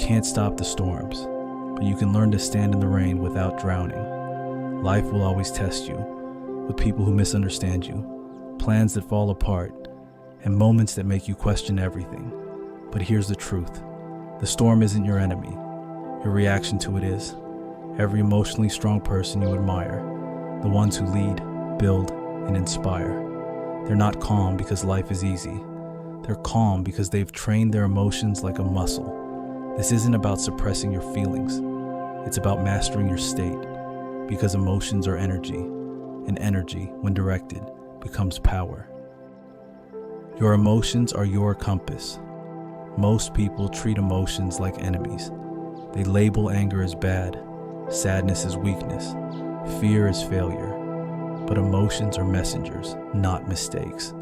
can't stop the storms, but you can learn to stand in the rain without drowning. Life will always test you, with people who misunderstand you, plans that fall apart, and moments that make you question everything. But here's the truth. The storm isn't your enemy. Your reaction to it is. Every emotionally strong person you admire, the ones who lead, build, and inspire, they're not calm because life is easy. They're calm because they've trained their emotions like a muscle. This isn't about suppressing your feelings. It's about mastering your state, because emotions are energy, and energy, when directed, becomes power. Your emotions are your compass. Most people treat emotions like enemies. They label anger as bad, sadness as weakness, fear as failure. But emotions are messengers, not mistakes.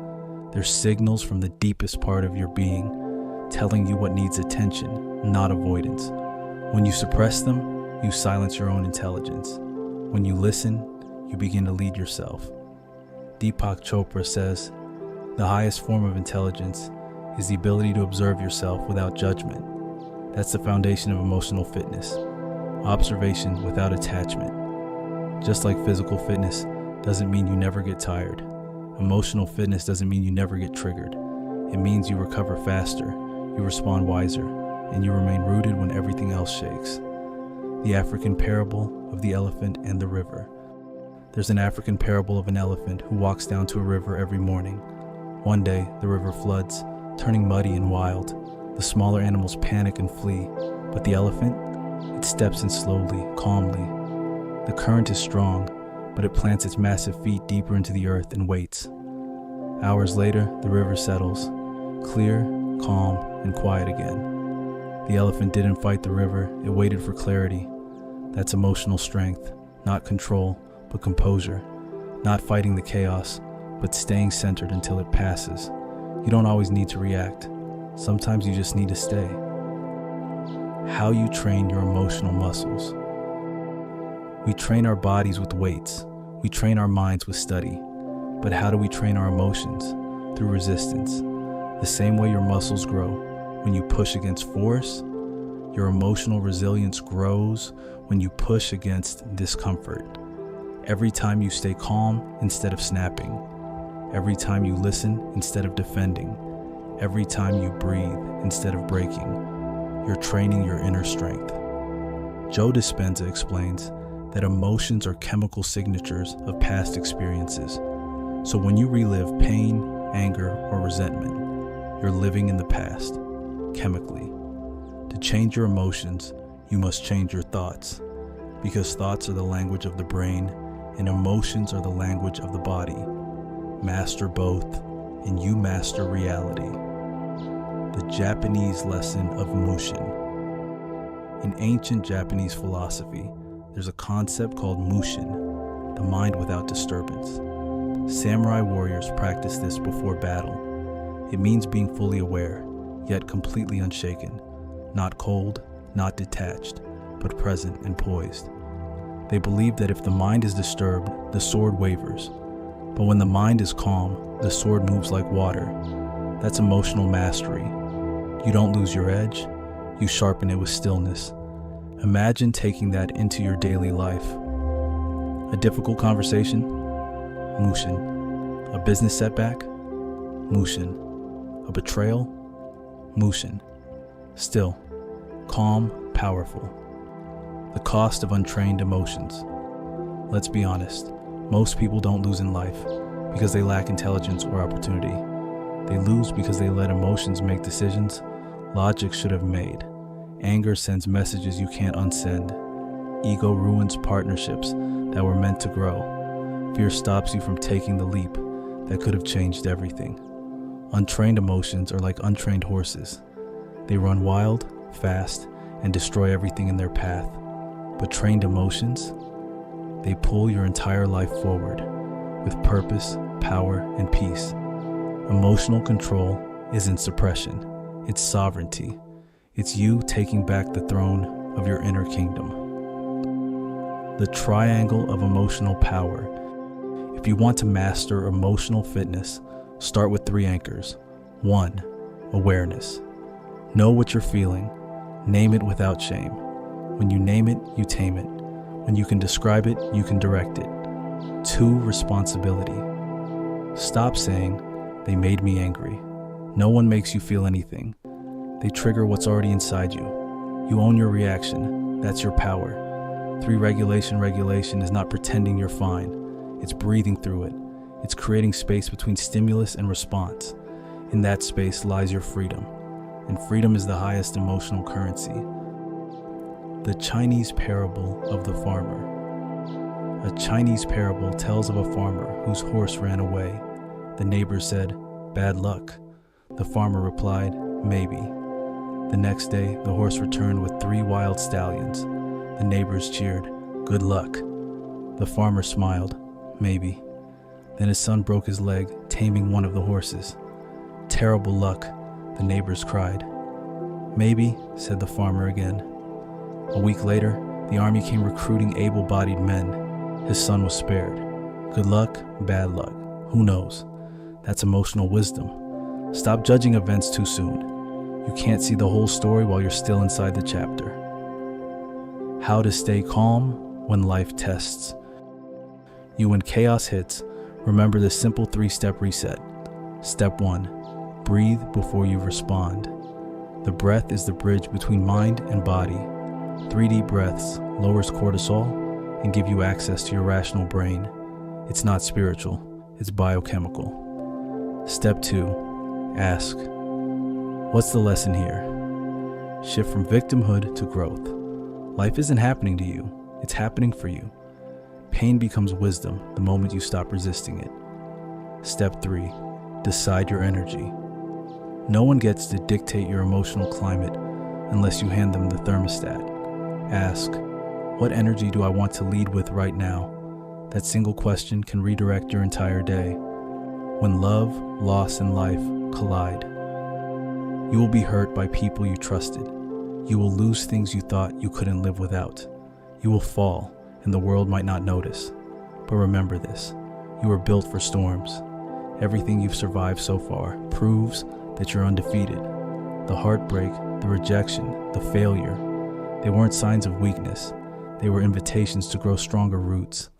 They're signals from the deepest part of your being, telling you what needs attention, not avoidance. When you suppress them, you silence your own intelligence. When you listen, you begin to lead yourself. Deepak Chopra says, the highest form of intelligence is the ability to observe yourself without judgment. That's the foundation of emotional fitness. Observation without attachment. Just like physical fitness doesn't mean you never get tired, emotional fitness doesn't mean you never get triggered. It means you recover faster, you respond wiser, and you remain rooted when everything else shakes. The African parable of the elephant and the river. There's an African parable of an elephant who walks down to a river every morning. One day, the river floods, turning muddy and wild. The smaller animals panic and flee, but the elephant, it steps in slowly, calmly. The current is strong, but it plants its massive feet deeper into the earth and waits. Hours later, the river settles, clear, calm, and quiet again. The elephant didn't fight the river, it waited for clarity. That's emotional strength, not control, but composure. Not fighting the chaos, but staying centered until it passes. You don't always need to react. Sometimes you just need to stay. How you train your emotional muscles. We train our bodies with weights. We train our minds with study. But how do we train our emotions? Through resistance. The same way your muscles grow when you push against force, your emotional resilience grows when you push against discomfort. Every time you stay calm instead of snapping. Every time you listen instead of defending. Every time you breathe instead of breaking. You're training your inner strength. Joe Dispenza explains that emotions are chemical signatures of past experiences. So when you relive pain, anger, or resentment, you're living in the past, chemically. To change your emotions, you must change your thoughts, because thoughts are the language of the brain, and emotions are the language of the body. Master both, and you master reality. The Japanese lesson of Mushin. In ancient Japanese philosophy, there's a concept called Mushin, the mind without disturbance. Samurai warriors practice this before battle. It means being fully aware, yet completely unshaken, not cold, not detached, but present and poised. They believe that if the mind is disturbed, the sword wavers. But when the mind is calm, the sword moves like water. That's emotional mastery. You don't lose your edge, you sharpen it with stillness. Imagine taking that into your daily life. A difficult conversation? Mushin. A business setback? Mushin. A betrayal? Mushin. Still, calm, powerful. The cost of untrained emotions. Let's be honest, most people don't lose in life because they lack intelligence or opportunity. They lose because they let emotions make decisions logic should have made. Anger sends messages you can't unsend. Ego ruins partnerships that were meant to grow. Fear stops you from taking the leap that could have changed everything. Untrained emotions are like untrained horses. They run wild, fast, and destroy everything in their path. But trained emotions, they pull your entire life forward with purpose, power, and peace. Emotional control isn't suppression, it's sovereignty. It's you taking back the throne of your inner kingdom. The triangle of emotional power. If you want to master emotional fitness, start with 3 anchors. 1. Awareness. Know what you're feeling. Name it without shame. When you name it, you tame it. When you can describe it, you can direct it. 2. Responsibility. Stop saying, "They made me angry." No one makes you feel anything. They trigger what's already inside you. You own your reaction. That's your power. 3. Regulation is not pretending you're fine. It's breathing through it. It's creating space between stimulus and response. In that space lies your freedom. And freedom is the highest emotional currency. The Chinese parable of the farmer. A Chinese parable tells of a farmer whose horse ran away. The neighbor said, "Bad luck." The farmer replied, "Maybe." The next day, the horse returned with 3 wild stallions. The neighbors cheered, "Good luck." The farmer smiled, "Maybe." Then his son broke his leg, taming one of the horses. "Terrible luck," the neighbors cried. "Maybe," said the farmer again. A week later, the army came recruiting able-bodied men. His son was spared. Good luck, bad luck, who knows? That's emotional wisdom. Stop judging events too soon. You can't see the whole story while you're still inside the chapter. How to stay calm when life tests. When chaos hits, remember this simple 3-step reset. Step 1, breathe before you respond. The breath is the bridge between mind and body. 3 deep breaths lowers cortisol and give you access to your rational brain. It's not spiritual, it's biochemical. Step 2, ask, what's the lesson here? Shift from victimhood to growth. Life isn't happening to you, it's happening for you. Pain becomes wisdom the moment you stop resisting it. Step 3, decide your energy. No one gets to dictate your emotional climate unless you hand them the thermostat. Ask, what energy do I want to lead with right now? That single question can redirect your entire day. When love, loss, and life collide, you will be hurt by people you trusted. You will lose things you thought you couldn't live without. You will fall, and the world might not notice. But remember this, you were built for storms. Everything you've survived so far proves that you're undefeated. The heartbreak, the rejection, the failure, they weren't signs of weakness. They were invitations to grow stronger roots.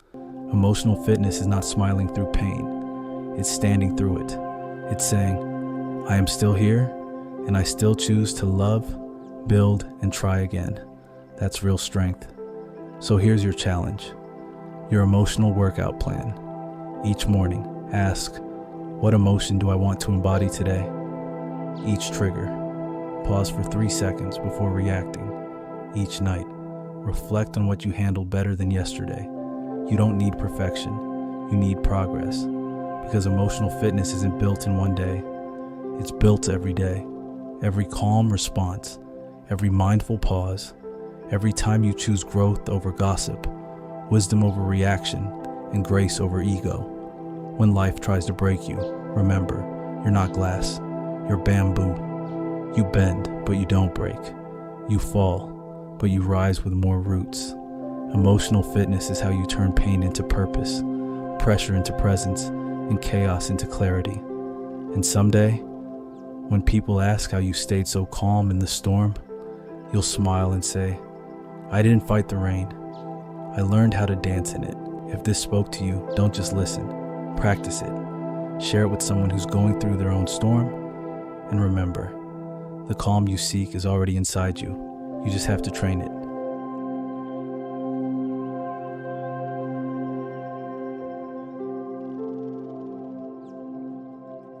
Emotional fitness is not smiling through pain. It's standing through it. It's saying, I am still here, and I still choose to love, build, and try again. That's real strength. So here's your challenge, your emotional workout plan. Each morning, ask, what emotion do I want to embody today? Each trigger, pause for 3 seconds before reacting. Each night, reflect on what you handled better than yesterday. You don't need perfection, you need progress. Because emotional fitness isn't built in one day, it's built every day. Every calm response, every mindful pause, every time you choose growth over gossip, wisdom over reaction, and grace over ego. When life tries to break you, remember, you're not glass, you're bamboo. You bend, but you don't break. You fall, but you rise with more roots. Emotional fitness is how you turn pain into purpose, pressure into presence, and chaos into clarity. And someday, when people ask how you stayed so calm in the storm, you'll smile and say, I didn't fight the rain. I learned how to dance in it. If this spoke to you, don't just listen. Practice it. Share it with someone who's going through their own storm. And remember, the calm you seek is already inside you. You just have to train it.